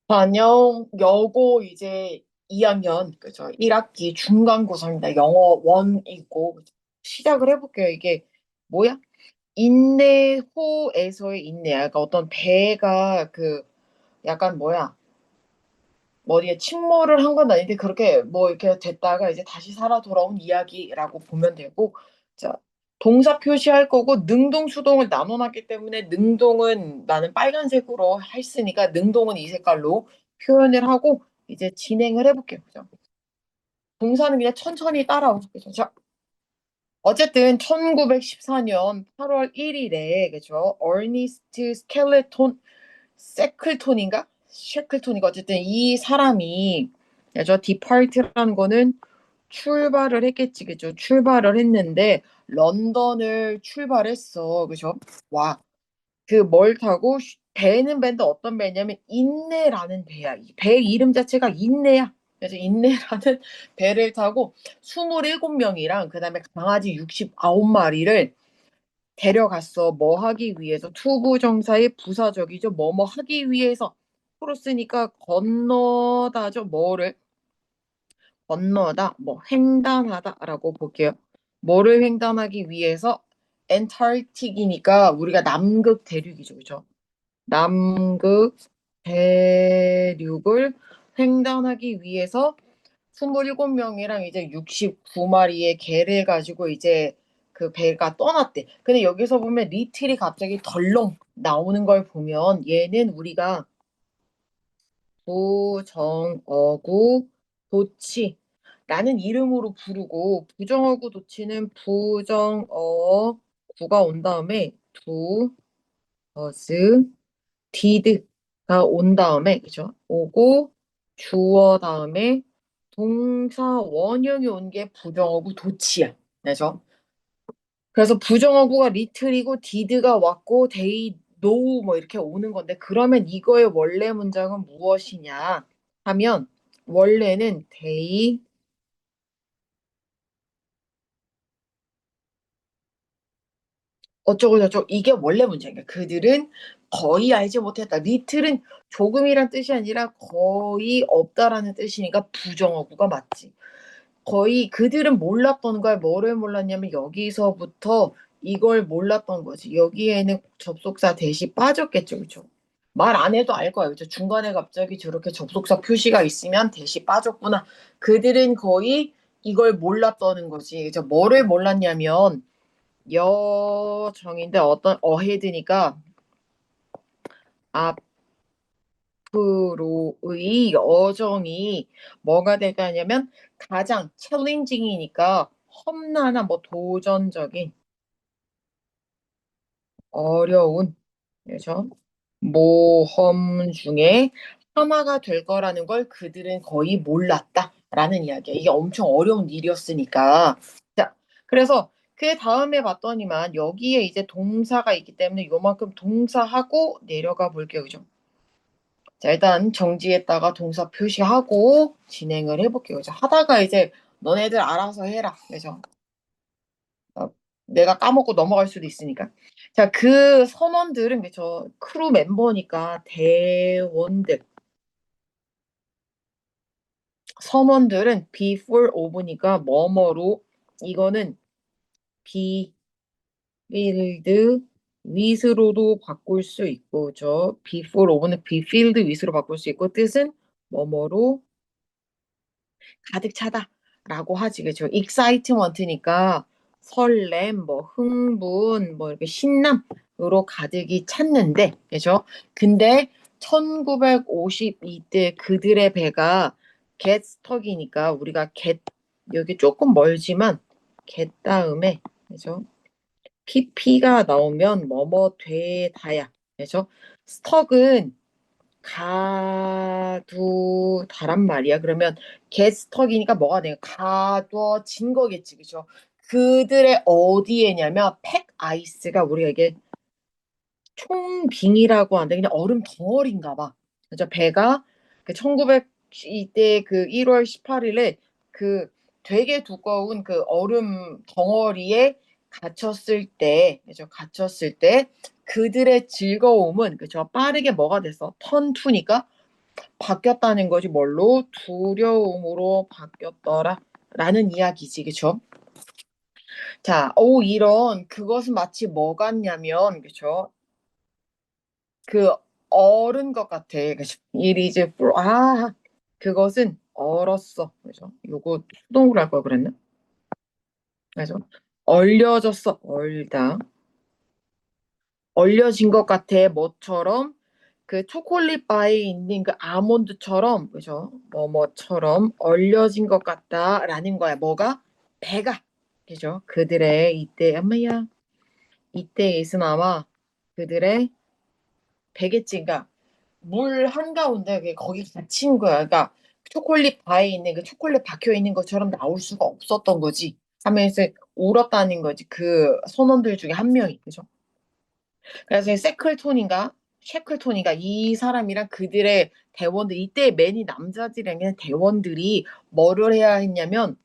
안녕, 여고 이제 2학년, 그죠? 1학기 중간고사입니다. 영어 원이고, 시작을 해볼게요. 이게 뭐야? 인내호에서의 인내야. 그러니까 어떤 배가 약간 어디에 침몰을 한 건 아닌데, 그렇게 뭐 이렇게 됐다가 이제 다시 살아 돌아온 이야기라고 보면 되고, 자, 동사 표시할 거고, 능동, 수동을 나눠놨기 때문에, 능동은 나는 빨간색으로 했으니까, 능동은 이 색깔로 표현을 하고, 이제 진행을 해볼게요. 그죠? 동사는 그냥 천천히 따라오죠. 자, 어쨌든 1914년 8월 1일에 그죠? 어니스트 세클톤인가? 셰클톤이가 어쨌든 이 사람이 그죠? 디파트라는 거는 출발을 했겠지, 그죠? 출발을 했는데 런던을 출발했어, 그죠? 와, 그 뭘 타고 배는 배인데 어떤 배냐면 인내라는 배야. 이 배 이름 자체가 인내야. 그래서 인내라는 배를 타고 27명이랑 그다음에 강아지 69마리를 데려갔어. 뭐 하기 위해서? 투부정사의 부사적이죠. 뭐뭐 하기 위해서. 프로 쓰니까 건너다죠. 뭐를 건너다, 뭐 횡단하다라고 볼게요. 뭐를 횡단하기 위해서? 엔타르틱이니까 우리가 남극 대륙이죠, 그죠? 남극 대륙을 횡단하기 위해서 27명이랑 이제 69마리의 개를 가지고 이제 그 배가 떠났대. 근데 여기서 보면 리틀이 갑자기 덜렁 나오는 걸 보면 얘는 우리가 부정어구 도치라는 이름으로 부르고 부정어구 도치는 부정어구가 온 다음에 두 더즈 디드가 온 다음에 그죠? 오고 주어 다음에 동사 원형이 온 게 부정어구 도치야. 그죠? 그래서 부정어구가 리틀이고 디드가 왔고 데이 노우 뭐 이렇게 오는 건데 그러면 이거의 원래 문장은 무엇이냐 하면 원래는 데이 어쩌고 저쩌고 이게 원래 문장이야. 그들은 거의 알지 못했다. 리틀은 조금이란 뜻이 아니라 거의 없다라는 뜻이니까 부정어구가 맞지. 거의 그들은 몰랐던 거야. 뭐를 몰랐냐면 여기서부터 이걸 몰랐던 거지. 여기에는 접속사 대시 빠졌겠죠. 그죠? 말 안 해도 알 거야. 그죠? 중간에 갑자기 저렇게 접속사 표시가 있으면 대시 빠졌구나. 그들은 거의 이걸 몰랐다는 거지. 그죠? 뭐를 몰랐냐면 여정인데 어떤 어헤드니까 앞으로의 여정이 뭐가 될까냐면 가장 챌린징이니까 험난한 뭐 도전적인 어려운 그래서 모험 중에 하나가 될 거라는 걸 그들은 거의 몰랐다라는 이야기야. 이게 엄청 어려운 일이었으니까. 자, 그래서 그 다음에 봤더니만 여기에 이제 동사가 있기 때문에 요만큼 동사하고 내려가 볼게요. 그죠? 자, 일단 정지했다가 동사 표시하고 진행을 해볼게요. 그죠? 하다가 이제 너네들 알아서 해라. 그죠? 어, 내가 까먹고 넘어갈 수도 있으니까. 자, 그 선원들은 그죠? 크루 멤버니까 대원들. 선원들은 before of니까 뭐뭐로 이거는 be filled with로도 바꿀 수 있고 저 before of는 be filled with로 바꿀 수 있고 뜻은 뭐뭐로 가득 차다라고 하지 그죠? excitement니까 설렘, 뭐 흥분, 뭐 이렇게 신남으로 가득이 찼는데 그죠? 근데 1952때 그들의 배가 get stuck이니까 우리가 get 여기 조금 멀지만 get 다음에 그죠? pp가 나오면 뭐뭐 되다야 그죠? stuck은 가두다란 말이야. 그러면 게스턱이니까 뭐가 돼요? 가둬진 거겠지, 그죠? 그들의 어디에냐면 팩 아이스가 우리가 이게 총빙이라고 하는데 그냥 얼음 덩어리인가 봐. 그죠? 배가 그 1900 이때 그 1월 18일에 그 되게 두꺼운 그 얼음 덩어리에 갇혔을 때, 그죠? 갇혔을 때 그들의 즐거움은 그죠? 빠르게 뭐가 됐어? 턴2니까 바뀌었다는 거지. 뭘로? 두려움으로 바뀌었더라. 라는 이야기지. 그쵸? 자, 이런 그것은 마치 뭐 같냐면, 그쵸? 그 얼은 것 같아. 그죠? It is 그것은 얼었어. 그죠? 요거 수동으로 할 걸 그랬나? 그래서 얼려졌어. 얼다. 얼려진 것 같아. 뭐처럼? 그 초콜릿 바에 있는 그 아몬드처럼, 그죠? 뭐처럼 얼려진 것 같다라는 거야. 뭐가? 배가. 그죠? 그들의 이때, 엄마야, 이때 예수나마 그들의 배겠지. 그러니까 물 한가운데 거기 갇힌 거야. 그러니까 초콜릿 바에 있는 그 초콜릿 박혀 있는 것처럼 나올 수가 없었던 거지. 하면서 울었다는 거지. 그 선원들 중에 한 명이. 그죠? 그래서 셰클톤인가 이 사람이랑 그들의 대원들 이때 매니 남자들에게는 대원들이 뭐를 해야 했냐면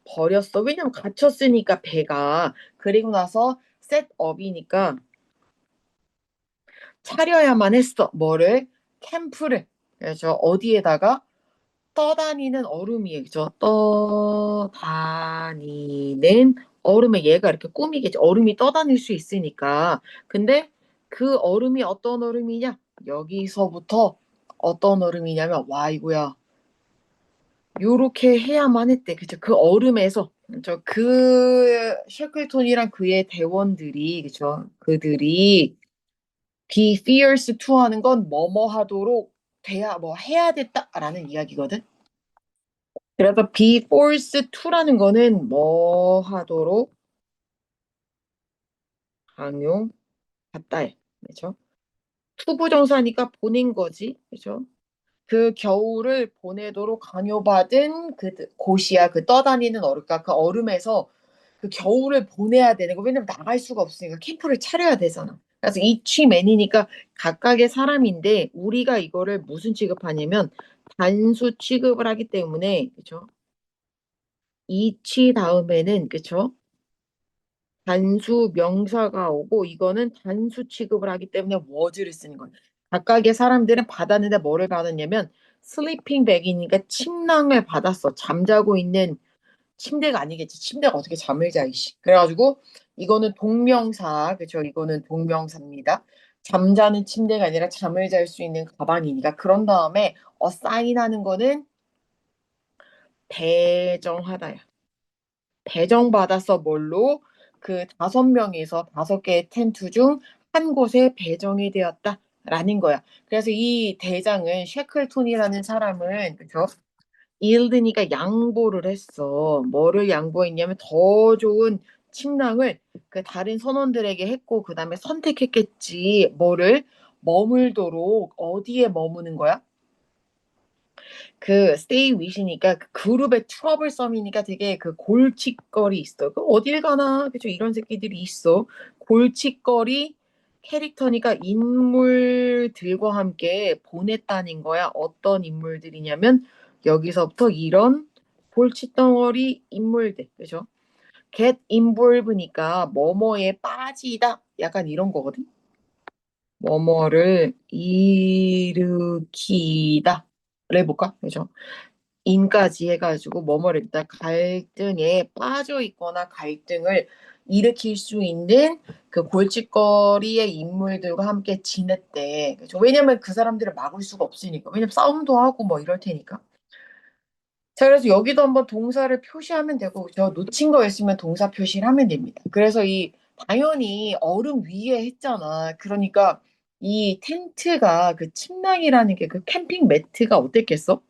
버렸어. 왜냐면 갇혔으니까 배가. 그리고 나서 셋업이니까 차려야만 했어. 뭐를? 캠프를. 그래서 어디에다가 떠다니는 얼음이죠. 떠다니는 얼음에 얘가 이렇게 꾸미겠지. 얼음이 떠다닐 수 있으니까. 근데 그 얼음이 어떤 얼음이냐? 여기서부터 어떤 얼음이냐면 와 이거야. 요렇게 해야만 했대. 그죠? 그 얼음에서 그 셰클톤이랑 그의 대원들이 그죠? 그들이 be fierce to 하는 건 뭐뭐 하도록 돼야 뭐 해야 됐다라는 이야기거든. 그래서 be forced to라는 거는 뭐 하도록 강요받다. 그렇죠? 투부정사니까 보낸 거지. 그렇죠? 그 겨울을 보내도록 강요받은 그 곳이야. 그 떠다니는 얼음. 그러니까 그 얼음에서 그 겨울을 보내야 되는 거. 왜냐면 나갈 수가 없으니까 캠프를 차려야 되잖아. 그래서 이취맨이니까 각각의 사람인데 우리가 이거를 무슨 취급하냐면 단수 취급을 하기 때문에 그렇죠? 이취 다음에는 그렇죠? 단수 명사가 오고 이거는 단수 취급을 하기 때문에 was를 쓰는 거예요. 각각의 사람들은 받았는데 뭐를 받았냐면 슬리핑 백이니까 침낭을 받았어. 잠자고 있는 침대가 아니겠지. 침대가 어떻게 잠을 자 이씨. 그래가지고 이거는 동명사 그죠? 이거는 동명사입니다. 잠자는 침대가 아니라 잠을 잘 수 있는 가방이니까 그런 다음에 사인하는 거는 배정하다야. 배정받아서 뭘로 그 5명에서 5개의 텐트 중 한 곳에 배정이 되었다라는 거야. 그래서 이 대장은 셰클톤이라는 사람은 그죠? 일드니까 양보를 했어. 뭐를 양보했냐면 더 좋은 침낭을 그 다른 선원들에게 했고 그다음에 선택했겠지. 뭐를 머물도록 어디에 머무는 거야? 그 stay with이니까 그 그룹의 트러블썸이니까 되게 그 골칫거리 있어. 그 어딜 가나 그죠? 이런 새끼들이 있어. 골칫거리 캐릭터니까 인물들과 함께 보냈다는 거야. 어떤 인물들이냐면 여기서부터 이런 골칫덩어리 인물들 그죠? get involve니까 뭐뭐에 빠지다 약간 이런 거거든. 뭐뭐를 일으키다를 해볼까? 그죠? 인까지 해가지고 뭐뭐를 일단 갈등에 빠져 있거나 갈등을 일으킬 수 있는 그 골칫거리의 인물들과 함께 지냈대. 그죠? 왜냐면 그 사람들을 막을 수가 없으니까. 왜냐면 싸움도 하고 뭐 이럴 테니까. 자, 그래서 여기도 한번 동사를 표시하면 되고, 저 놓친 거 있으면 동사 표시를 하면 됩니다. 그래서 당연히 얼음 위에 했잖아. 그러니까 이 텐트가 그 침낭이라는 게 그 캠핑 매트가 어땠겠어?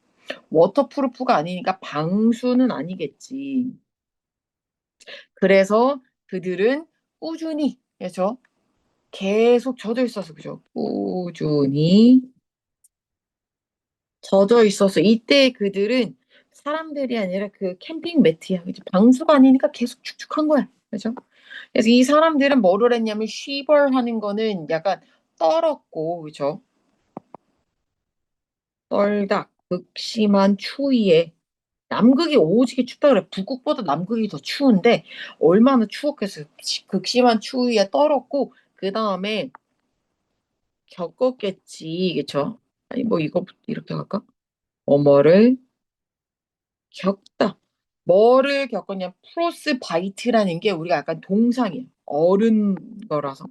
워터프루프가 아니니까 방수는 아니겠지. 그래서 그들은 꾸준히, 그죠? 계속 젖어 있었어, 그죠? 꾸준히 젖어 있어서 이때 그들은 사람들이 아니라 그 캠핑 매트야, 그죠? 방수가 아니니까 계속 축축한 거야, 그죠? 그래서 이 사람들은 뭐를 했냐면 쉬벌 하는 거는 약간 떨었고, 그죠? 떨다, 극심한 추위에 남극이 오지게 춥다 그래. 북극보다 남극이 더 추운데 얼마나 추웠겠어요. 극심한 추위에 떨었고 그 다음에 겪었겠지, 그쵸? 아니, 뭐, 이거, 이렇게 할까? 뭐뭐를 겪다. 뭐를 겪었냐? 프로스바이트라는 게 우리가 약간 동상이에요. 어른 거라서.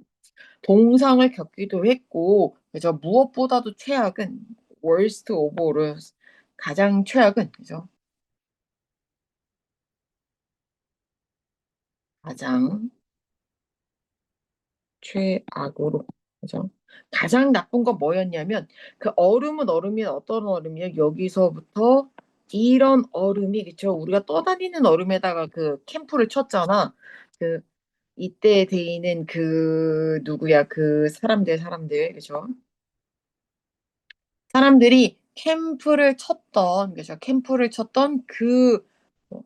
동상을 겪기도 했고, 그죠? 무엇보다도 최악은, worst of all, 가장 최악은, 그죠? 가장 최악으로, 그죠? 가장 나쁜 건 뭐였냐면, 그 얼음은 얼음이 어떤 얼음이요? 여기서부터 이런 얼음이, 그쵸? 우리가 떠다니는 얼음에다가 그 캠프를 쳤잖아. 그, 이때 데이는 그, 누구야? 그 사람들, 그죠? 사람들이 캠프를 쳤던 그,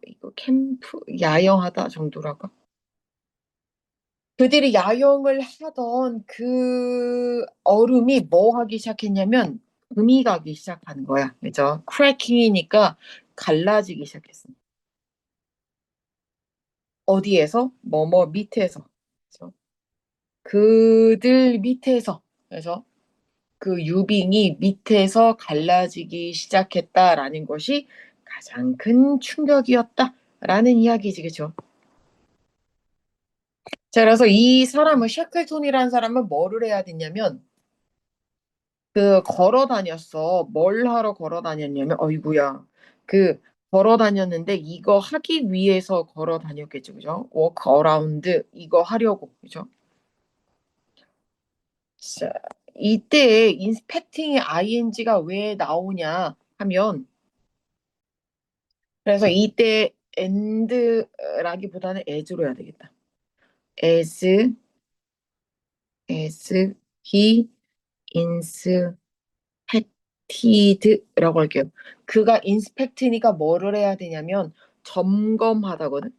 이거 캠프, 야영하다 정도랄까? 그들이 야영을 하던 그 얼음이 뭐 하기 시작했냐면, 금이 가기 시작하는 거야. 그죠? 크래킹이니까 갈라지기 시작했어. 어디에서? 뭐뭐 밑에서. 그죠? 그들 밑에서. 그래서 그 유빙이 밑에서 갈라지기 시작했다라는 것이 가장 큰 충격이었다라는 이야기지, 그죠? 자, 그래서 이 사람은 셰클톤이라는 사람은 뭐를 해야 됐냐면 그 걸어 다녔어. 뭘 하러 걸어 다녔냐면 어이구야. 그 걸어 다녔는데 이거 하기 위해서 걸어 다녔겠죠, 그죠? 워크 어라운드 이거 하려고, 그죠? 자, 이때 인스펙팅의 ing가 왜 나오냐 하면 그래서 이때 and라기보다는 as로 해야 되겠다. as as he inspected라고 할게요. 그가 inspect니까 뭐를 해야 되냐면 점검하다거든.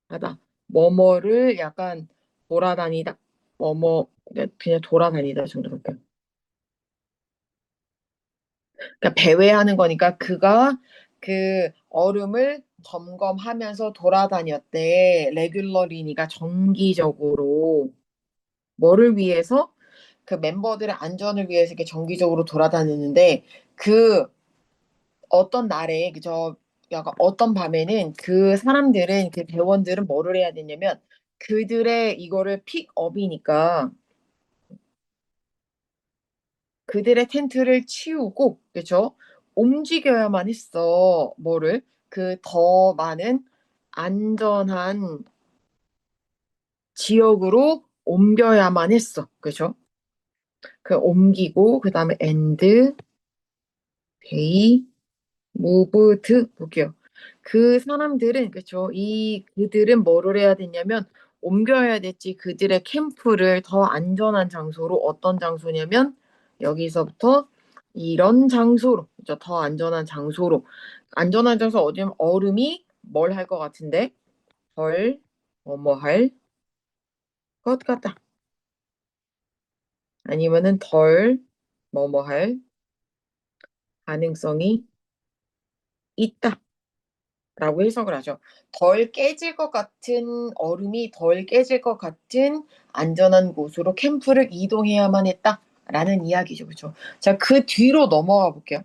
하다. 뭐뭐를 약간 돌아다니다. 그냥 돌아다니다 정도 할게요. 그러니까 배회하는 거니까 그가 그 얼음을 점검하면서 돌아다녔대. 레귤러리니까 정기적으로 뭐를 위해서 그 멤버들의 안전을 위해서 이렇게 정기적으로 돌아다니는데 그 어떤 날에 그저 약간 어떤 밤에는 그 사람들은 그 대원들은 뭐를 해야 되냐면 그들의 이거를 픽업이니까 그들의 텐트를 치우고 그죠? 움직여야만 했어. 뭐를 그 더 많은 안전한 지역으로 옮겨야만 했어. 그죠? 그 옮기고 그다음에 and they moved 볼게요. 그 사람들은 그죠? 이 그들은 뭐를 해야 되냐면 옮겨야 됐지. 그들의 캠프를 더 안전한 장소로 어떤 장소냐면 여기서부터 이런 장소로 그죠? 더 안전한 장소로 안전한 장소 어디면 얼음이 뭘 할 것 같은데 덜 뭐뭐 할 것 같다. 아니면은 덜 뭐뭐 할 가능성이 있다. 라고 해석을 하죠. 덜 깨질 것 같은 얼음이 덜 깨질 것 같은 안전한 곳으로 캠프를 이동해야만 했다라는 이야기죠. 그렇죠? 자, 그 뒤로 넘어가 볼게요.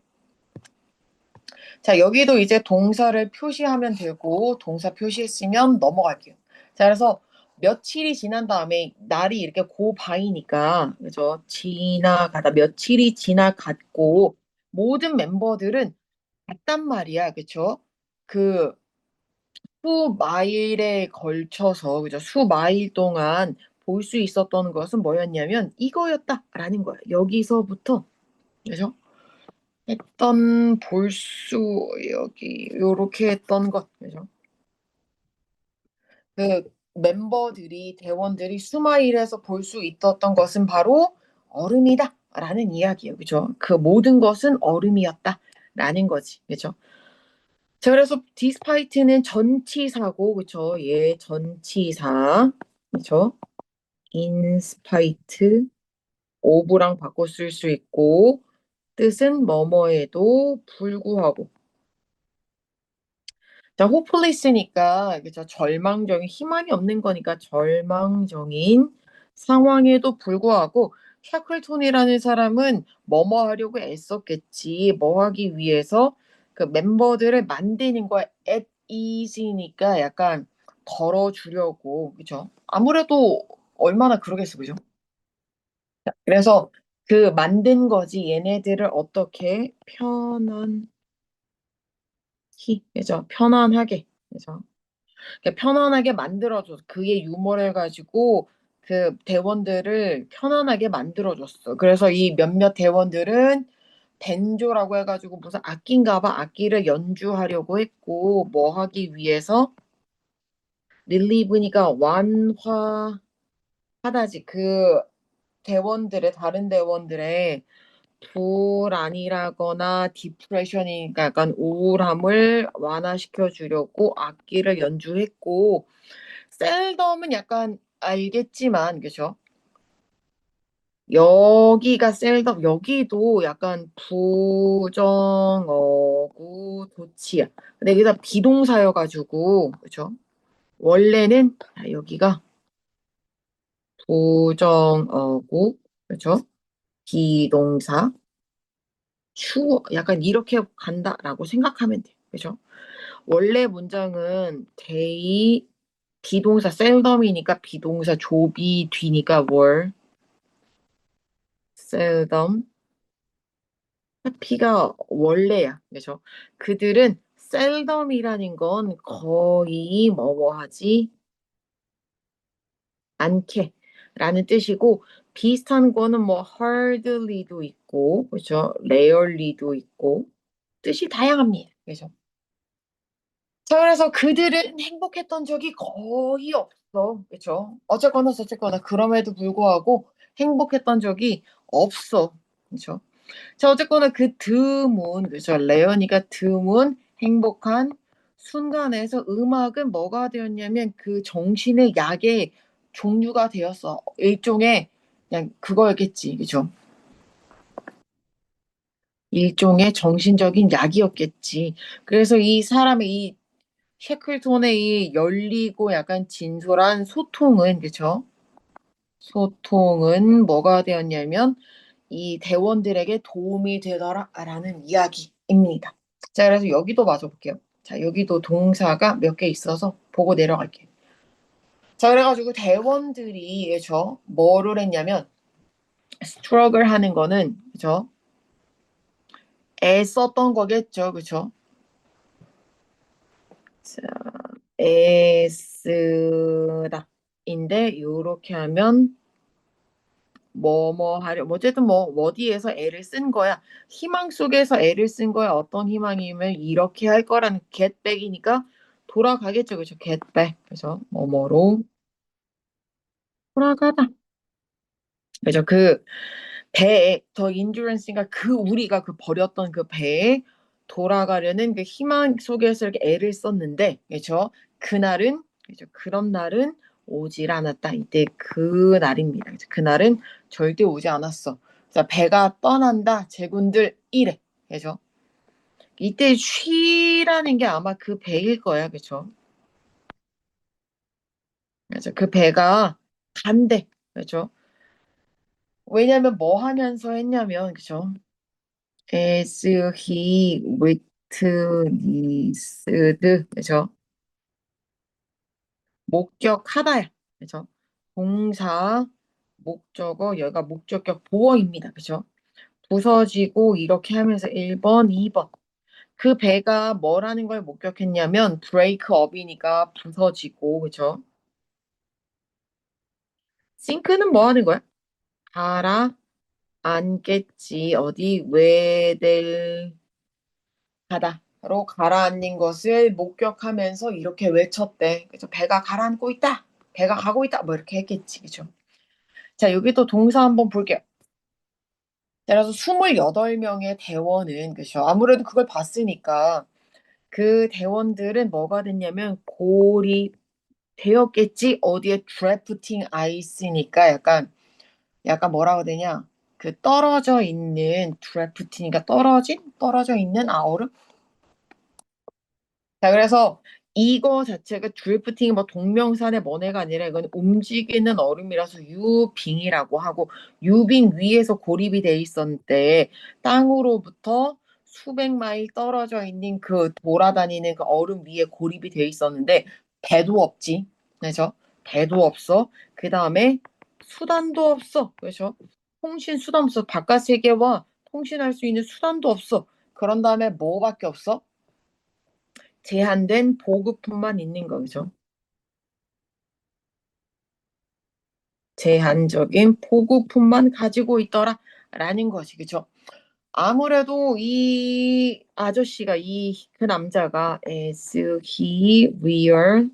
자, 여기도 이제 동사를 표시하면 되고 동사 표시했으면 넘어갈게요. 자, 그래서 며칠이 지난 다음에 날이 이렇게 고바이니까 그죠? 지나가다 며칠이 지나갔고 모든 멤버들은 갔단 말이야. 그쵸? 그 수마일에 걸쳐서 그죠? 수마일 동안 볼 수 있었던 것은 뭐였냐면 이거였다라는 거야. 여기서부터 그죠? 했던 볼 수 여기 요렇게 했던 것 그죠? 그 멤버들이 대원들이 수마일에서 볼 수 있었던 것은 바로 얼음이다라는 이야기예요. 그죠? 그 모든 것은 얼음이었다라는 거지. 그죠? 자, 그래서 디스파이트는 전치사고, 그쵸? 예, 전치사. 그쵸? 인스파이트, 오브랑 바꿔 쓸 수 있고, 뜻은 뭐뭐에도 불구하고. 자, 호플리스니까, 그쵸? 절망적인, 희망이 없는 거니까 절망적인 상황에도 불구하고, 샤클톤이라는 사람은 뭐뭐 하려고 애썼겠지. 뭐 하기 위해서 그 멤버들을 만드는 거에 at ease니까 약간 덜어주려고, 그죠? 아무래도 얼마나 그러겠어, 그죠? 그래서 그 만든 거지 얘네들을 어떻게 그죠? 편안하게, 그죠? 그러니까 편안하게 만들어줘. 그의 유머를 가지고 그 대원들을 편안하게 만들어줬어. 그래서 이 몇몇 대원들은 벤조라고 해가지고 무슨 악기인가 봐. 악기를 연주하려고 했고 뭐 하기 위해서 릴리브니까 완화하다지 그 대원들의 다른 대원들의 불안이라거나 디프레션이니까 약간 우울함을 완화시켜 주려고 악기를 연주했고 셀덤은 약간 알겠지만 그죠? 여기가 셀덤 여기도 약간 부정어구 도치야. 근데 여기다 비동사여가지고 그죠? 원래는 여기가 부정어구 그죠? 비동사 추 약간 이렇게 간다라고 생각하면 돼. 그죠? 원래 문장은 they 비동사 셀덤이니까 비동사 조비 뒤니까 were seldom 해피가 원래야. 그죠? 그들은 셀덤이라는 건 거의 뭐뭐하지 않게 라는 뜻이고 비슷한 거는 뭐 hardly도 있고 그죠? rarely도 있고 뜻이 다양합니다. 그죠? 자, 그래서 그들은 행복했던 적이 거의 없어. 그쵸? 어쨌거나 저쨌거나 그럼에도 불구하고 행복했던 적이 없어. 그쵸? 자, 어쨌거나 그 드문, 그죠? 레언이가 드문 행복한 순간에서 음악은 뭐가 되었냐면 그 정신의 약의 종류가 되었어. 일종의 그냥 그거였겠지. 그죠? 일종의 정신적인 약이었겠지. 그래서 이 사람의 이 셰클톤의 이 열리고 약간 진솔한 소통은 그쵸? 소통은 뭐가 되었냐면 이 대원들에게 도움이 되더라라는 이야기입니다. 자, 그래서 여기도 마저 볼게요. 자, 여기도 동사가 몇 개 있어서 보고 내려갈게요. 자, 그래가지고 대원들이 그죠? 뭐를 했냐면 struggle 하는 거는 그죠? 애썼던 거겠죠, 그죠? 자, 애쓰다 인데 요렇게 하면 뭐뭐 하려 어쨌든 뭐 어디에서 애를 쓴 거야. 희망 속에서 애를 쓴 거야. 어떤 희망이면 이렇게 할 거라는 get back이니까 돌아가겠죠. 그죠? get back. 그죠? 뭐뭐로 돌아가다. 그죠? 그 배에 더 인듀런스가 그 우리가 그 버렸던 그 배에 돌아가려는 그 희망 속에서 이렇게 애를 썼는데 그죠? 그날은 그죠? 그런 날은 오질 않았다. 이때 그 날입니다. 그죠? 그날은 절대 오지 않았어. 자, 배가 떠난다. 제군들 이래. 그죠? 이때 쉬라는 게 아마 그 배일 거야. 그죠? 그래서 그 배가 간대. 그죠? 왜냐면 뭐 하면서 했냐면 그죠? as he witnessed 그죠? 목격하다야. 그죠? 동사 목적어 여기가 목적격 보어입니다. 그죠? 부서지고 이렇게 하면서 1번, 2번. 그 배가 뭐라는 걸 목격했냐면 break up이니까 부서지고 그죠? 싱크는 뭐 하는 거야? 가라앉겠지. 어디 왜들 바다로 가라앉는 것을 목격하면서 이렇게 외쳤대. 그래서 배가 가라앉고 있다. 배가 가고 있다. 뭐 이렇게 했겠지. 그죠? 자, 여기 또 동사 한번 볼게요. 자, 그래서 28명의 대원은 그죠? 아무래도 그걸 봤으니까 그 대원들은 뭐가 됐냐면 골이 되었겠지. 어디에 드래프팅 아이스니까 약간 뭐라고 해야 되냐? 그 떨어져 있는 드래프트니까 떨어져 있는 얼음. 자, 그래서 이거 자체가 드리프팅이 뭐 동명산의 뭐네가 아니라 이건 움직이는 얼음이라서 유빙이라고 하고, 유빙 위에서 고립이 돼 있었는데 땅으로부터 수백 마일 떨어져 있는 그 돌아다니는 그 얼음 위에 고립이 돼 있었는데 배도 없지. 그죠? 배도 없어. 그 다음에 수단도 없어. 그죠? 통신 수단 없어. 바깥 세계와 통신할 수 있는 수단도 없어. 그런 다음에 뭐밖에 없어? 제한된 보급품만 있는 거죠. 제한적인 보급품만 가지고 있더라라는 것이 그죠. 아무래도 이 아저씨가 그 남자가 as he realized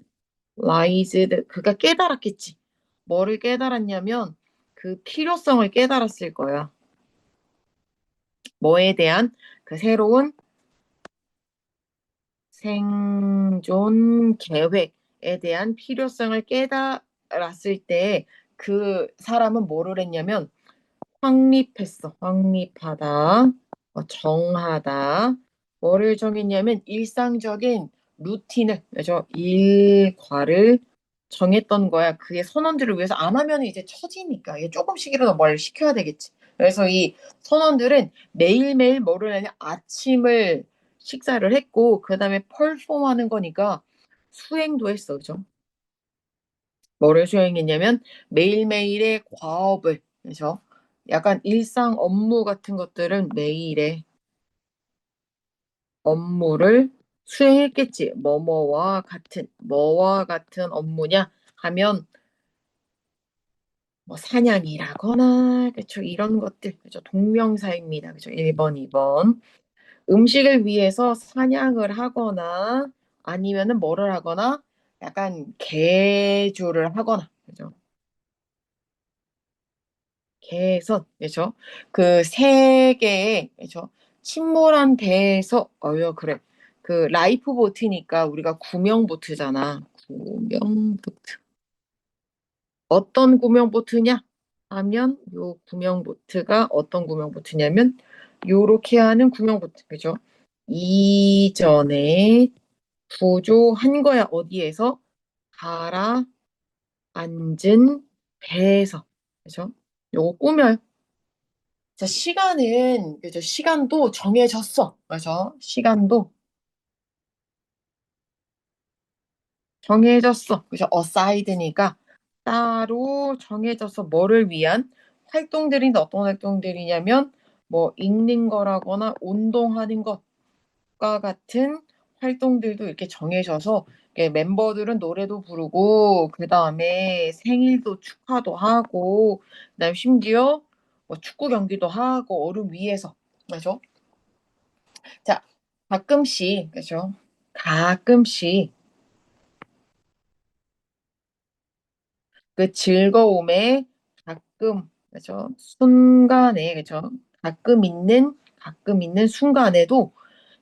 그가 깨달았겠지. 뭐를 깨달았냐면 그 필요성을 깨달았을 거야. 뭐에 대한 그 새로운 생존 계획에 대한 필요성을 깨달았을 때 그 사람은 뭐를 했냐면 확립했어. 확립하다, 정하다. 뭐를 정했냐면 일상적인 루틴을, 그죠? 일과를 정했던 거야. 그의 선원들을 위해서 안 하면 이제 처지니까 이게 조금씩이라도 뭘 시켜야 되겠지. 그래서 이 선원들은 매일매일 뭐를 하냐? 아침을 식사를 했고 그다음에 펄폼하는 거니까 수행도 했어. 그죠? 뭐를 수행했냐면 매일매일의 과업을, 그죠? 약간 일상 업무 같은 것들은 매일의 업무를 수행했겠지. 뭐와 같은 업무냐 하면 뭐 사냥이라거나, 그쵸? 이런 것들, 그죠? 동명사입니다. 그죠? 1번, 2번. 음식을 위해서 사냥을 하거나 아니면은 뭐를 하거나 약간 개조를 하거나, 그죠? 개선, 그죠? 그 세 개의, 그죠? 침몰한 배에서, 그래. 그 라이프 보트니까 우리가 구명 보트잖아. 구명 보트. 어떤 구명 보트냐? 하면 요 구명 보트가 어떤 구명 보트냐면 요렇게 하는 구명 보트, 그죠? 이전에 구조한 거야. 어디에서? 가라앉은 배에서. 그죠? 요거 꾸며요. 자, 시간은, 그죠? 시간도 정해졌어. 그죠? 시간도 정해졌어. 그죠? 어사이드니까 따로 정해져서 뭐를 위한 활동들인데 어떤 활동들이냐면 뭐 읽는 거라거나 운동하는 것과 같은 활동들도 이렇게 정해져서 이렇게 멤버들은 노래도 부르고 그다음에 생일도 축하도 하고 그다음에 심지어 뭐 축구 경기도 하고 얼음 위에서. 그죠? 자, 가끔씩, 그죠? 가끔씩 그 즐거움에 가끔, 그죠? 순간에, 그죠? 가끔 있는 순간에도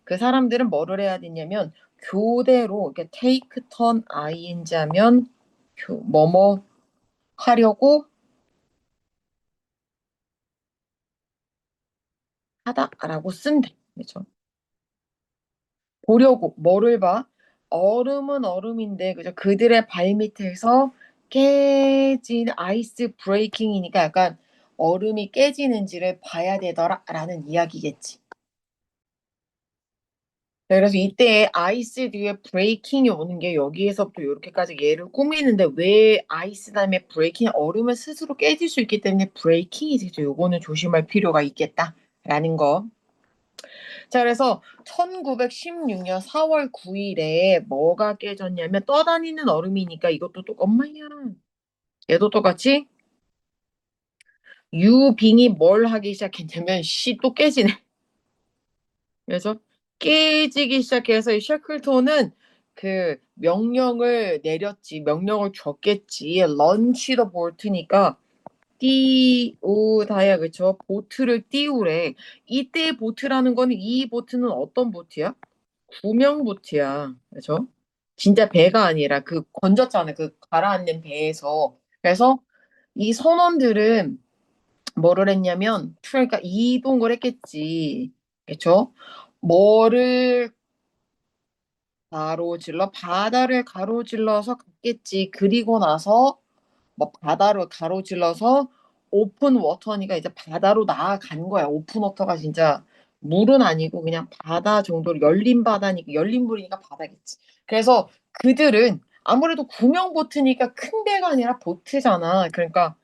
그 사람들은 뭐를 해야 되냐면 교대로, 이렇게 take turn ing 하면 뭐뭐 하려고 하다라고 쓴대. 그죠? 보려고 뭐를 봐? 얼음은 얼음인데 그죠? 그들의 발밑에서 깨진 아이스 브레이킹이니까 약간 얼음이 깨지는지를 봐야 되더라라는 이야기겠지. 네, 그래서 이때 아이스 뒤에 브레이킹이 오는 게 여기에서부터 이렇게까지 얘를 꾸미는데 왜 아이스 다음에 브레이킹 얼음은 스스로 깨질 수 있기 때문에 브레이킹이 되죠. 요거는 조심할 필요가 있겠다라는 거. 자, 그래서 1916년 4월 9일에 뭐가 깨졌냐면 떠다니는 얼음이니까 이것도 또 엄마야. 얘도 똑같이 유빙이 뭘 하기 시작했냐면 씨 또 깨지네. 그래서 깨지기 시작해서 이 셔클톤은 그 명령을 내렸지. 명령을 줬겠지. 런치 더 볼트니까 띄우다야, 그쵸? 보트를 띄우래. 이때 보트라는 거는 이 보트는 어떤 보트야? 구명 보트야. 그죠? 진짜 배가 아니라 그 건졌잖아. 그 가라앉는 배에서. 그래서 이 선원들은 뭐를 했냐면, 그러니까 이동을 했겠지. 그쵸? 뭐를 가로질러 바다를 가로질러서 갔겠지. 그리고 나서 뭐 바다로 가로질러서 오픈 워터니까 이제 바다로 나아간 거야. 오픈 워터가 진짜 물은 아니고 그냥 바다 정도로 열린 바다니까 열린 물이니까 바다겠지. 그래서 그들은 아무래도 구명 보트니까 큰 배가 아니라 보트잖아. 그러니까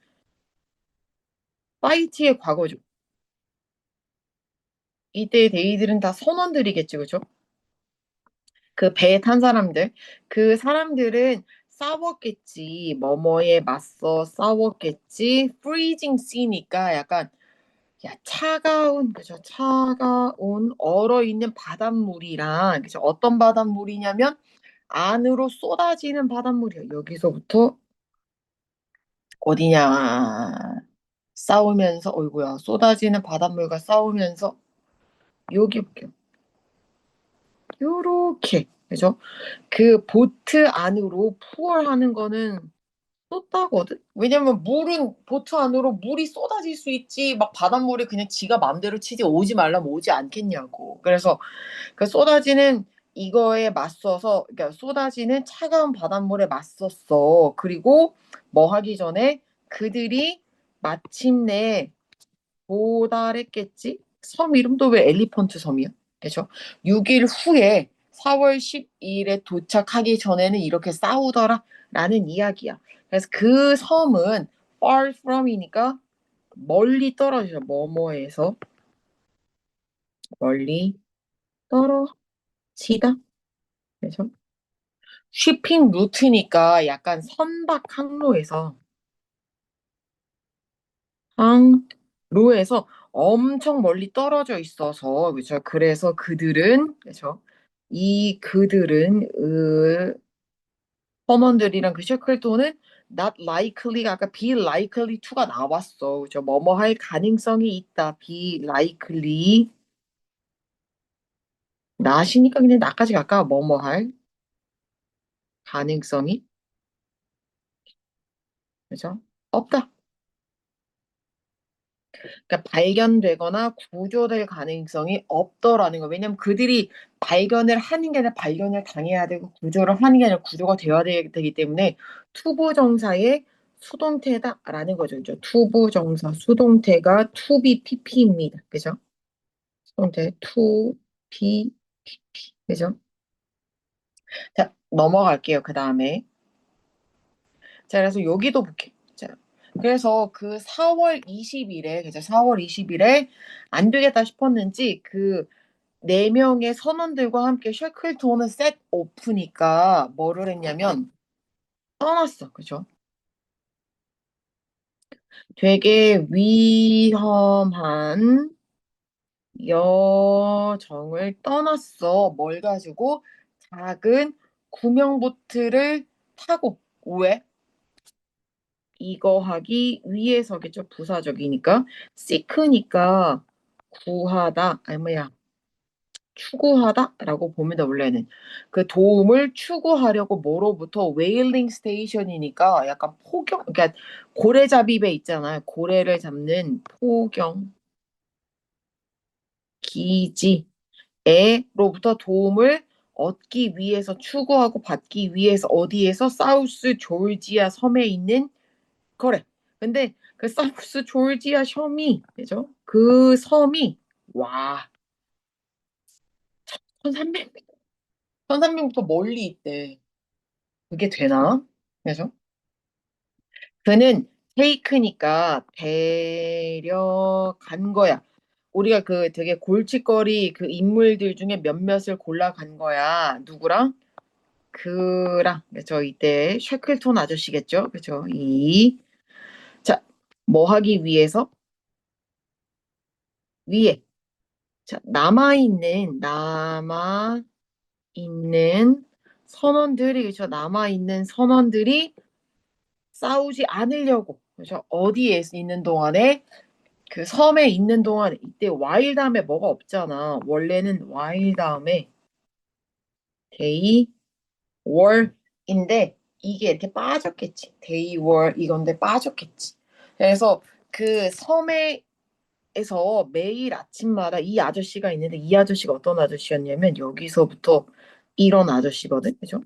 파이트의 과거죠. 이때 데이들은 다 선원들이겠지, 그죠? 그 배에 탄 사람들, 그 사람들은 싸웠겠지. 뭐뭐에 맞서 싸웠겠지. freezing sea니까 약간 야 차가운 그죠? 차가운 얼어있는 바닷물이랑 그죠? 어떤 바닷물이냐면 안으로 쏟아지는 바닷물이야. 여기서부터 어디냐 싸우면서 어이구야 쏟아지는 바닷물과 싸우면서 여기 볼게요. 요렇게 그죠? 그 보트 안으로 pull하는 거는 쏟다거든. 왜냐면 물은 보트 안으로 물이 쏟아질 수 있지. 막 바닷물이 그냥 지가 맘대로 치지 오지 말라면 오지 않겠냐고. 그래서 그 쏟아지는 이거에 맞서서 그러니까 쏟아지는 차가운 바닷물에 맞섰어. 그리고 뭐 하기 전에 그들이 마침내 도달했겠지? 섬 이름도 왜 엘리펀트 섬이야? 그죠? 6일 후에 4월 12일에 도착하기 전에는 이렇게 싸우더라 라는 이야기야. 그래서 그 섬은 far from이니까 멀리 떨어져. 뭐뭐에서 멀리 떨어지다. 그래서 쉬핑 루트니까 약간 선박 항로에서 항로에서 엄청 멀리 떨어져 있어서 그죠. 그래서 그들은 그죠. 이 그들은 선원들이랑 그 셰클톤은 not likely가 아까 be likely to가 나왔어. 그죠. 뭐뭐 할 가능성이 있다. be likely not이니까 그냥 나까지 가까워. 뭐뭐 할 가능성이 그죠. 없다. 그러니까 발견되거나 구조될 가능성이 없더라는 거. 왜냐면 그들이 발견을 하는 게 아니라 발견을 당해야 되고 구조를 하는 게 아니라 구조가 되어야 되기 때문에 투부정사의 수동태다라는 거죠. 그죠? 투부정사 수동태가 to be pp입니다. 그죠? 수동태 to be pp. 그죠? 자, 넘어갈게요. 그 다음에. 자, 그래서 여기도 볼게요. 자, 그래서 그 4월 20일에, 그죠? 4월 20일에 안 되겠다 싶었는지 그 네 명의 선원들과 함께 쉐클톤은 셋 오프니까 뭐를 했냐면 떠났어. 그죠? 되게 위험한 여정을 떠났어. 뭘 가지고? 작은 구명보트를 타고. 왜? 이거 하기 위해서겠죠. 부사적이니까. seek니까 구하다. 아니 뭐야. 추구하다라고 봅니다. 원래는 그 도움을 추구하려고 뭐로부터 웨일링 스테이션이니까 약간 포경 그러니까 고래잡이배 있잖아요. 고래를 잡는 포경 기지에로부터 도움을 얻기 위해서 추구하고 받기 위해서 어디에서 사우스 조지아 섬에 있는 거래. 근데 그 사우스 조지아 섬이 그죠? 그 섬이 와 1300, 1300부터 멀리 있대. 그게 되나? 그래서 그는 테이크니까 데려간 거야. 우리가 그 되게 골칫거리 그 인물들 중에 몇몇을 골라간 거야. 누구랑? 그랑 그죠 이때 쉐클톤 아저씨겠죠. 그죠 이 자, 뭐 하기 위해서 위에 자 남아 있는 선원들이 그죠 남아 있는 선원들이 싸우지 않으려고 그죠 어디에 있는 동안에 그 섬에 있는 동안 이때 while 다음에 뭐가 없잖아. 원래는 while 다음에 they were인데 이게 이렇게 빠졌겠지. they were 이건데 빠졌겠지. 그래서 그 섬에서 매일 아침마다 이 아저씨가 있는데 이 아저씨가 어떤 아저씨였냐면 여기서부터 이런 아저씨거든, 그죠?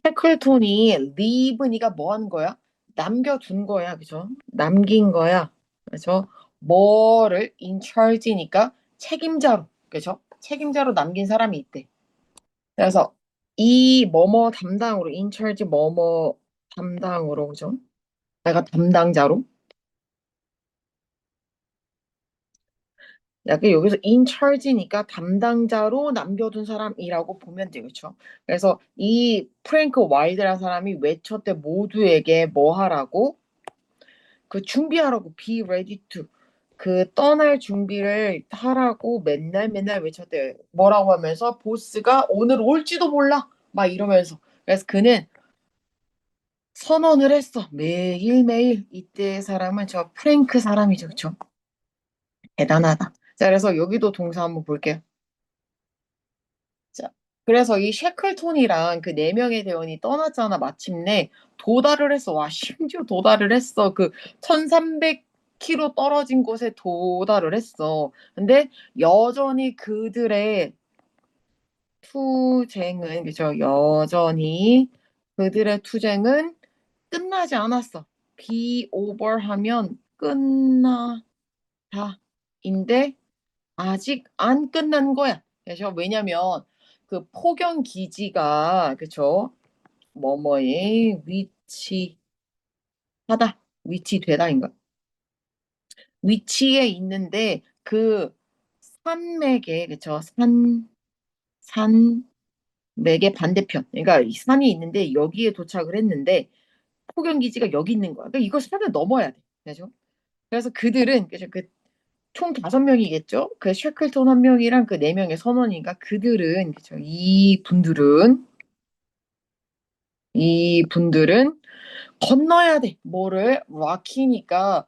셰클톤이 leave니까 뭐 하는 거야? 남겨둔 거야, 그죠? 남긴 거야, 그죠? 뭐를 in charge니까 책임자로, 그죠? 책임자로 남긴 사람이 있대. 그래서 이 뭐뭐 담당으로 in charge 뭐뭐 담당으로, 그죠? 내가 담당자로. 약간 여기서 in charge니까 담당자로 남겨둔 사람이라고 보면 되겠죠. 그래서 이 프랭크 와일드라는 사람이 외쳤대 모두에게 뭐 하라고? 그 준비하라고 be ready to 그 떠날 준비를 하라고 맨날 맨날 외쳤대. 뭐라고 하면서 보스가 오늘 올지도 몰라 막 이러면서 그래서 그는 선언을 했어. 매일매일 이때의 사람은 저 프랭크 사람이죠. 그쵸? 대단하다. 자, 그래서 여기도 동사 한번 볼게요. 자, 그래서 이 셰클톤이랑 그 네 명의 대원이 떠났잖아, 마침내. 도달을 했어. 와, 심지어 도달을 했어. 그 1300km 떨어진 곳에 도달을 했어. 근데 여전히 그들의 투쟁은, 그죠? 여전히 그들의 투쟁은 끝나지 않았어. be over 하면 끝나다인데 아직 안 끝난 거야. 그래서 왜냐면 그 포경 기지가 그쵸? 뭐뭐에 위치하다, 위치되다인가? 위치에 있는데 그 산맥에 그쵸? 산맥의 반대편. 그러니까 이 산이 있는데 여기에 도착을 했는데 포경 기지가 여기 있는 거야. 그러니까 이걸 산을 넘어야 돼. 그죠? 그래서 그들은 그죠? 그 총 5명이겠죠? 그 셰클톤 한 명이랑 그 4명의 선원이니까 그들은 그죠? 이 분들은 건너야 돼. 뭐를? 락키니까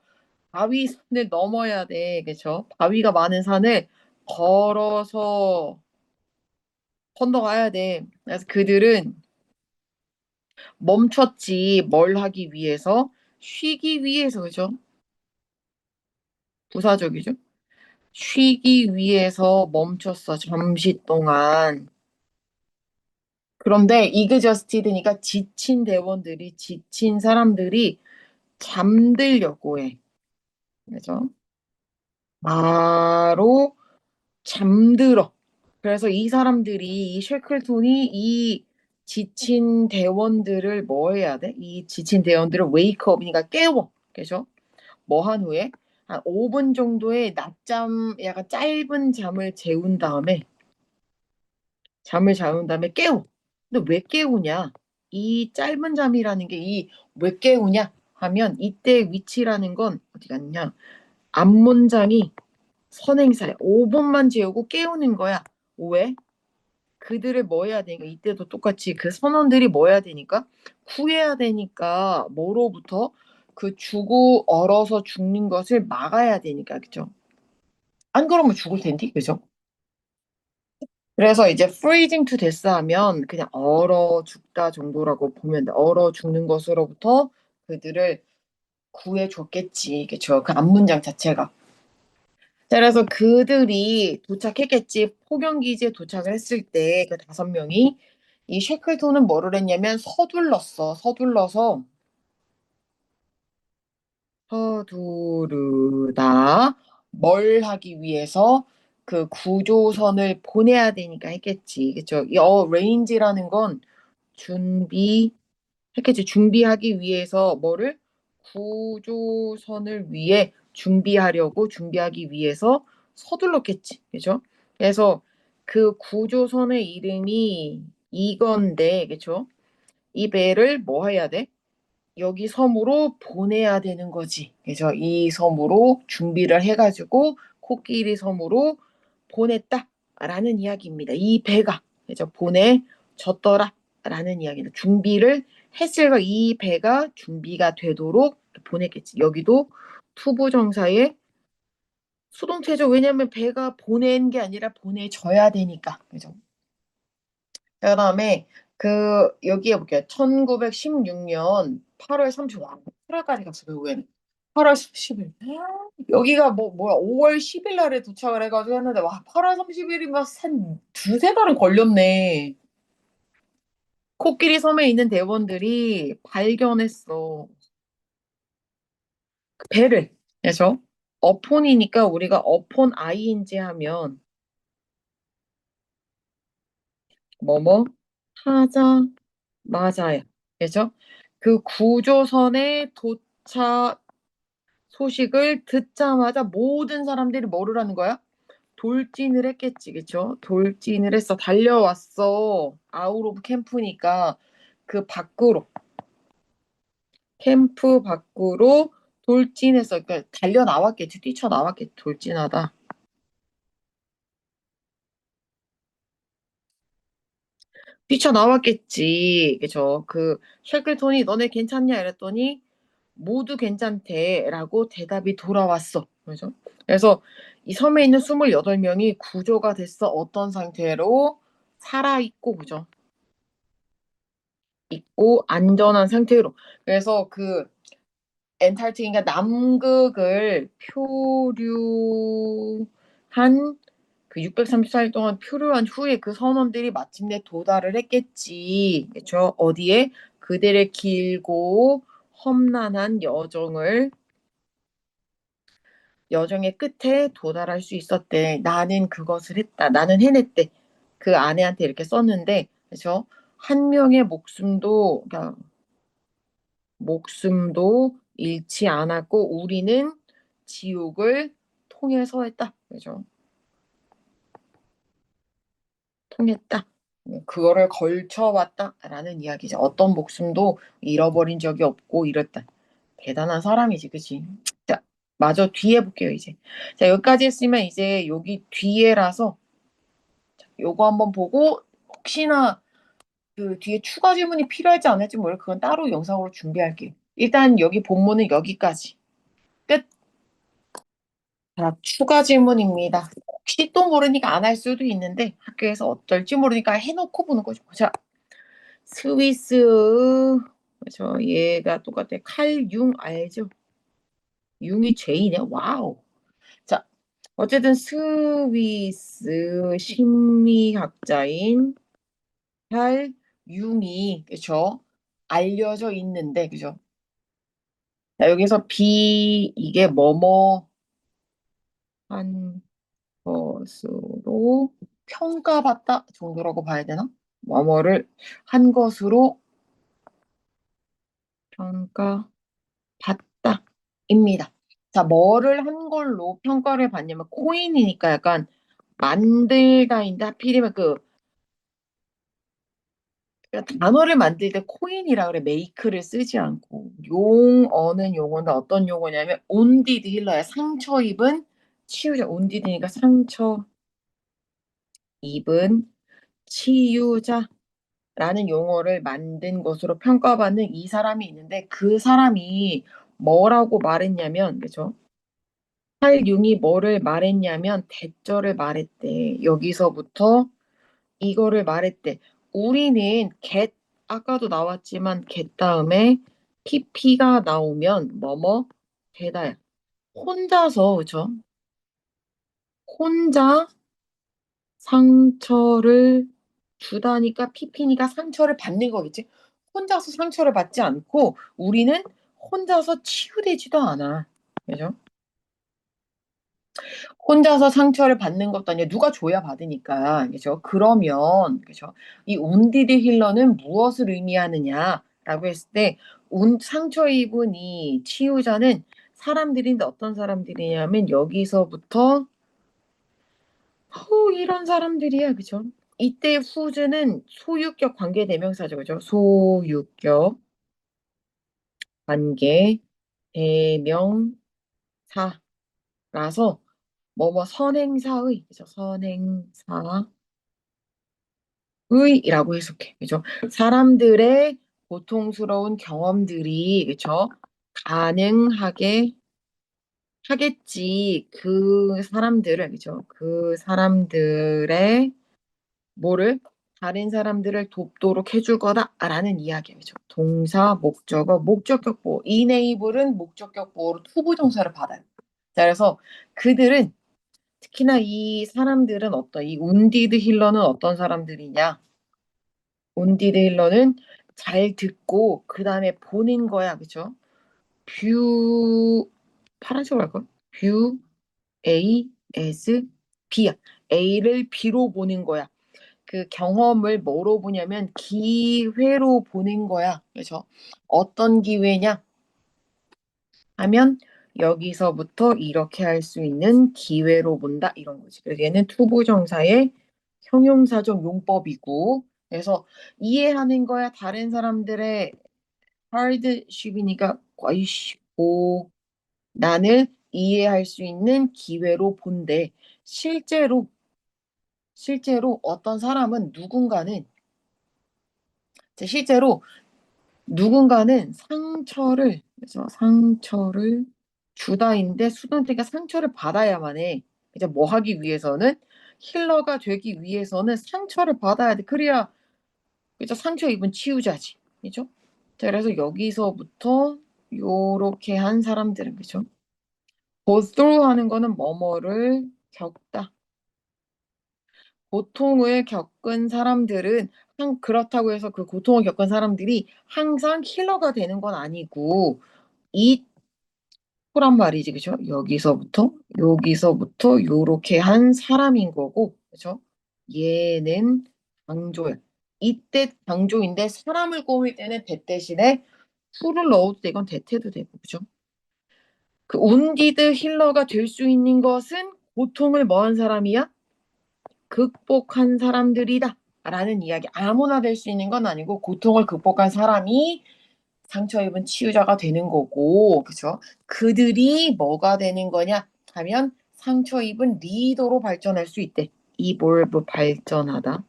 바위산을 넘어야 돼. 그죠? 바위가 많은 산을 걸어서 건너가야 돼. 그래서 그들은 멈췄지. 뭘 하기 위해서? 쉬기 위해서. 그죠? 부사적이죠. 쉬기 위해서 멈췄어. 잠시 동안. 그런데 이그저스티드니까 지친 대원들이 지친 사람들이 잠들려고 해. 그래서 바로 잠들어. 그래서 이 사람들이 이 셰클톤이 이 지친 대원들을 뭐 해야 돼? 이 지친 대원들을 웨이크업이니까 깨워. 그죠? 뭐 한 후에 한 5분 정도의 낮잠 약간 짧은 잠을 자운 다음에 깨워. 근데 왜 깨우냐? 이 짧은 잠이라는 게 이 왜 깨우냐 하면 이때 위치라는 건 어디 갔냐? 앞문장이 선행사야. 5분만 재우고 깨우는 거야. 왜? 그들을 뭐 해야 되니까 이때도 똑같이 그 선원들이 뭐 해야 되니까 구해야 되니까 뭐로부터 그 죽고 얼어서 죽는 것을 막아야 되니까 그죠? 안 그러면 죽을 텐데 그죠? 그래서 이제 freezing to death 하면 그냥 얼어 죽다 정도라고 보면 돼. 얼어 죽는 것으로부터 그들을 구해줬겠지. 그쵸? 그 앞문장 자체가. 자, 그래서 그들이 도착했겠지. 포경기지에 도착을 했을 때 그 5명이 이 셰클톤은 뭐를 했냐면 서둘러서 서두르다 뭘 하기 위해서 그 구조선을 보내야 되니까 했겠지. 그쵸? 이 레인지라는 건 했겠지. 준비하기 위해서 뭐를? 구조선을 위해 준비하기 위해서 서둘렀겠지. 그죠? 그래서 그 구조선의 이름이 이건데, 그죠? 이 배를 뭐 해야 돼? 여기 섬으로 보내야 되는 거지. 그래서 이 섬으로 준비를 해가지고 코끼리 섬으로 보냈다라는 이야기입니다. 이 배가 그래서 보내졌더라라는 이야기다. 준비를 했을까 이 배가 준비가 되도록 보냈겠지. 여기도 투부정사의 수동태죠. 왜냐하면 배가 보낸 게 아니라 보내져야 되니까. 그죠? 그다음에 그 여기에 볼게요. 1916년 8월 30일. 와, 8월까지 갔어 결국에는. 8월 10일. 여기가 뭐야, 5월 10일 날에 도착을 해가지고 했는데, 와, 8월 30일이면 한 두세 달은 걸렸네. 코끼리 섬에 있는 대원들이 발견했어. 그 배를. 그래서 어폰이니까 우리가 어폰 ing 하면 뭐뭐 하자 맞아요. 그래서 그 구조선에 도착 소식을 듣자마자 모든 사람들이 뭐를 하는 거야? 돌진을 했겠지, 그쵸? 돌진을 했어. 달려왔어. 아웃 오브 캠프니까 그 밖으로, 캠프 밖으로 돌진했어. 그러니까 달려 나왔겠지. 뛰쳐 나왔겠지. 돌진하다. 뛰쳐나왔겠지. 그죠? 그 셰클톤이 너네 괜찮냐 이랬더니 모두 괜찮대라고 대답이 돌아왔어. 그죠? 그래서 이 섬에 있는 28명이 구조가 됐어. 어떤 상태로? 살아있고, 그죠? 있고 안전한 상태로. 그래서 그 엔탈티가 남극을 표류한 그 634일 동안 표류한 후에 그 선원들이 마침내 도달을 했겠지. 그렇죠? 어디에? 그들의 길고 험난한 여정의 끝에 도달할 수 있었대. 나는 그것을 했다. 나는 해냈대. 그 아내한테 이렇게 썼는데, 그렇죠? 한 명의 그러니까 목숨도 잃지 않았고 우리는 지옥을 통해서 했다. 그죠? 통했다. 그거를 걸쳐왔다라는 이야기죠. 어떤 목숨도 잃어버린 적이 없고 이랬다. 대단한 사람이지, 그치? 자, 마저 뒤에 볼게요, 이제. 자, 여기까지 했으면 이제 여기 뒤에라서 요거 한번 보고 혹시나 그 뒤에 추가 질문이 필요할지 안 할지 모르 그건 따로 영상으로 준비할게요. 일단 여기 본문은 여기까지. 끝. 자, 추가 질문입니다. 혹시 또 모르니까 안 할 수도 있는데 학교에서 어떨지 모르니까 해놓고 보는 거죠. 자, 스위스 저 얘가 똑같아. 칼융 알죠? 융이 죄이네. 와우. 자, 어쨌든 스위스 심리학자인 칼융이 그죠? 알려져 있는데 그죠? 자, 여기서 이게 뭐뭐 한 것으로 평가받다 정도라고 봐야 되나? 뭐뭐를 한 것으로 평가받다입니다. 자, 뭐를 한 걸로 평가를 받냐면 코인이니까 약간 만들다인데 하필이면 그러니까 단어를 만들 때 코인이라 그래 메이크를 쓰지 않고 용어는 용어인데 어떤 용어냐면 온디드 힐러야. 상처 입은 치유자. 온디드니까 상처 입은 치유자 라는 용어를 만든 것으로 평가받는 이 사람이 있는데 그 사람이 뭐라고 말했냐면 그죠? 칼융이 뭐를 말했냐면 대절을 말했대. 여기서부터 이거를 말했대. 우리는 아까도 나왔지만 get 다음에 pp가 나오면 뭐뭐 되다야. 혼자서 그죠? 혼자 상처를 주다니까 pp니까 상처를 받는 거겠지. 혼자서 상처를 받지 않고 우리는 혼자서 치유되지도 않아. 그죠? 혼자서 상처를 받는 것도 아니라 누가 줘야 받으니까. 그죠? 그러면 그죠? 이 운디드 힐러는 무엇을 의미하느냐라고 했을 때 상처 입은 이 치유자는 사람들인데 어떤 사람들이냐면 여기서부터 이런 사람들이야. 그죠? 이때 후즈는 소유격 관계 대명사죠. 그죠? 소유격 관계 대명사라서 뭐뭐 선행사의 그죠? 선행사의라고 해석해. 그죠? 사람들의 고통스러운 경험들이 그죠? 가능하게 하겠지. 그 사람들을 그죠? 그 사람들의 뭐를 다른 사람들을 돕도록 해줄 거다라는 이야기죠. 동사, 목적어, 목적격 보호. enable은 목적격 보호로 투부정사를 받아요. 자, 그래서 그들은 특히나 이 사람들은 이 운디드 힐러는 어떤 사람들이냐? 운디드 힐러는 잘 듣고 그 다음에 보는 거야, 그쵸? 뷰 파란색으로 할걸? 뷰 A S B야. A를 B로 보는 거야. 그 경험을 뭐로 보냐면 기회로 보는 거야. 그래서 어떤 기회냐 하면 여기서부터 이렇게 할 수 있는 기회로 본다 이런 거지. 그래서 얘는 투부정사의 형용사적 용법이고 그래서 이해하는 거야. 다른 사람들의 hardship이니까 아이씨 난을 이해할 수 있는 기회로 본대. 실제로 어떤 사람은 실제로 누군가는 상처를 그래서 상처를 주다인데 수동태가 상처를 받아야만 해. 이제 뭐 하기 위해서는 힐러가 되기 위해서는 상처를 받아야 돼. 그래야 그죠? 상처 입은 치유자지. 그죠? 자, 그래서 여기서부터 요렇게 한 사람들은 그죠? go through 하는 거는 뭐뭐를 겪다. 고통을 겪은 사람들은 그렇다고 해서 그 고통을 겪은 사람들이 항상 힐러가 되는 건 아니고 이 토란 말이지, 그죠? 여기서부터 요렇게 한 사람인 거고, 그죠? 얘는 강조야. 이때 강조인데 사람을 꾸밀 때는 대 대신에 to를 넣어도 돼. 이건 대태도 되고, 그죠? 그 온디드 힐러가 될 수 있는 것은 고통을 뭐한 사람이야? 극복한 사람들이다. 라는 이야기. 아무나 될 수 있는 건 아니고 고통을 극복한 사람이 상처 입은 치유자가 되는 거고, 그죠? 그들이 뭐가 되는 거냐 하면 상처 입은 리더로 발전할 수 있대. 이볼브 발전하다.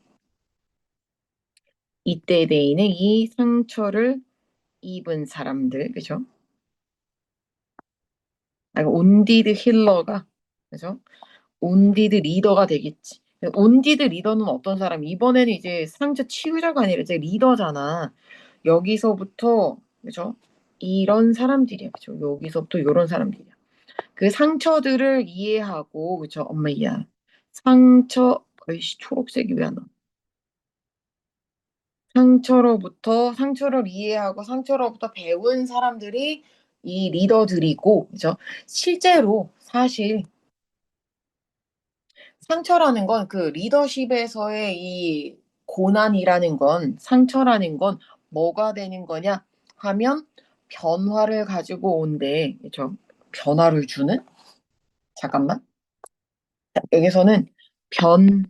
이때 대인의 이 상처를 입은 사람들, 그죠? 온디드 힐러가, 그죠? 온디드 리더가 되겠지. 온디드 리더는 어떤 사람? 이번에는 이제 상처 치유자가 아니라 이제 리더잖아. 여기서부터 그죠? 이런 사람들이야. 그죠? 여기서부터 이런 사람들이야. 그 상처들을 이해하고 그죠? 엄마야. 아이씨 초록색이 왜 안 나? 상처를 이해하고 상처로부터 배운 사람들이 이 리더들이고 그죠? 실제로 사실 상처라는 건 그 리더십에서의 이 고난이라는 건 상처라는 건 뭐가 되는 거냐 하면 변화를 가지고 온대. 그죠? 변화를 주는? 잠깐만. 여기서는 변화를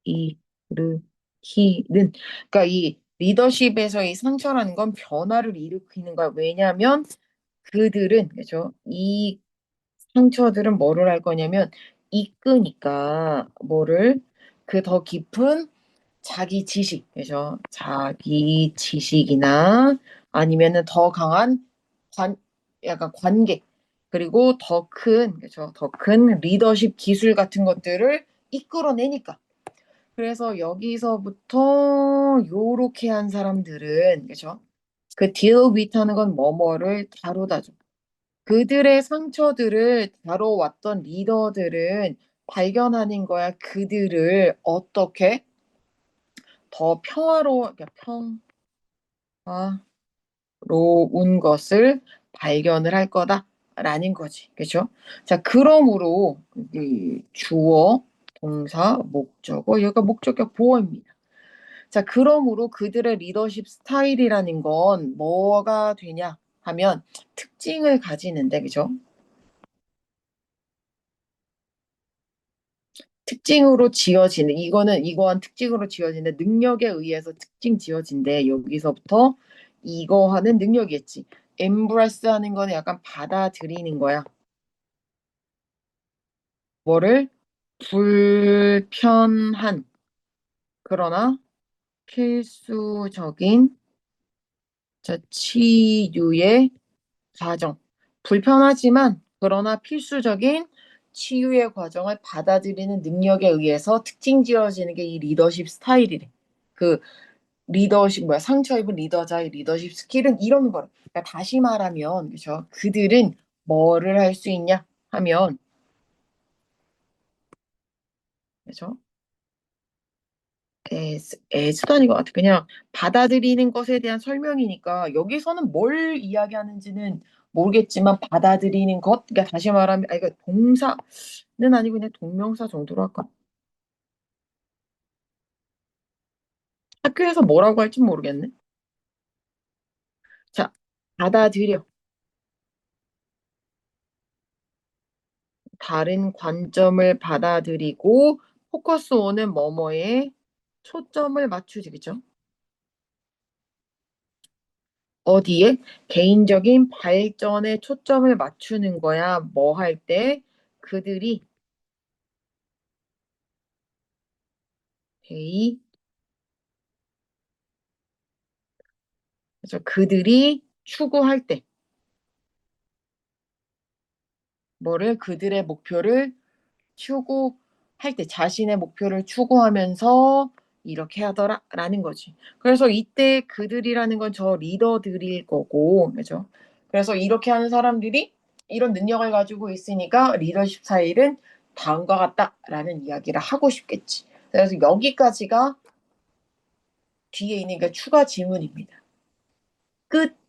일으키는 그러니까 이 리더십에서 이 상처라는 건 변화를 일으키는 거야. 왜냐하면 그들은 그죠? 이 상처들은 뭐를 할 거냐면 이끄니까 뭐를 그 더 깊은 자기 지식, 그죠? 자기 지식이나 아니면은 더 강한 관, 약간 관계 그리고 더 큰, 그죠? 더 큰 리더십 기술 같은 것들을 이끌어내니까. 그래서 여기서부터 요렇게 한 사람들은, 그죠? 그 deal with 하는 건 뭐뭐를 다루다죠. 그들의 상처들을 다뤄왔던 리더들은 발견하는 거야. 그들을 어떻게 더 평화로운 것을 발견을 할 거다라는 거지. 그죠? 자, 그러므로 이 주어, 동사, 목적어, 여기가 목적격 보어입니다. 자, 그러므로 그들의 리더십 스타일이라는 건 뭐가 되냐 하면 특징을 가지는데, 그죠? 특징으로 지어지는 이거한 특징으로 지어지는 능력에 의해서 특징 지어진대. 여기서부터 이거 하는 능력이겠지. embrace 하는 거는 약간 받아들이는 거야. 뭐를 불편한 그러나 필수적인 치유의 과정. 불편하지만 그러나 필수적인 치유의 과정을 받아들이는 능력에 의해서 특징 지어지는 게 이 리더십 스타일이래. 그 리더십 뭐야 상처 입은 리더자의 리더십 스킬은 이런 거라. 그러니까 다시 말하면 그죠? 그들은 뭐를 할 수 있냐 하면 그죠? 에스도 아닌 것 같아. 그냥 받아들이는 것에 대한 설명이니까 여기서는 뭘 이야기하는지는 모르겠지만 받아들이는 것. 그러니까 다시 말하면 이거 동사는 아니고 그냥 동명사 정도로 할까? 학교에서 뭐라고 할지 모르겠네. 자, 받아들여. 다른 관점을 받아들이고 포커스 온은 뭐뭐에 초점을 맞추지, 그죠? 어디에? 개인적인 발전에 초점을 맞추는 거야. 뭐 할 때? 그들이 데이 그래서 그들이 추구할 때 뭐를 그들의 목표를 추구할 때 자신의 목표를 추구하면서 이렇게 하더라라는 거지. 그래서 이때 그들이라는 건 저 리더들일 거고, 그죠? 그래서 이렇게 하는 사람들이 이런 능력을 가지고 있으니까 리더십 스타일은 다음과 같다라는 이야기를 하고 싶겠지. 그래서 여기까지가 뒤에 있는 게 추가 질문입니다. 끝.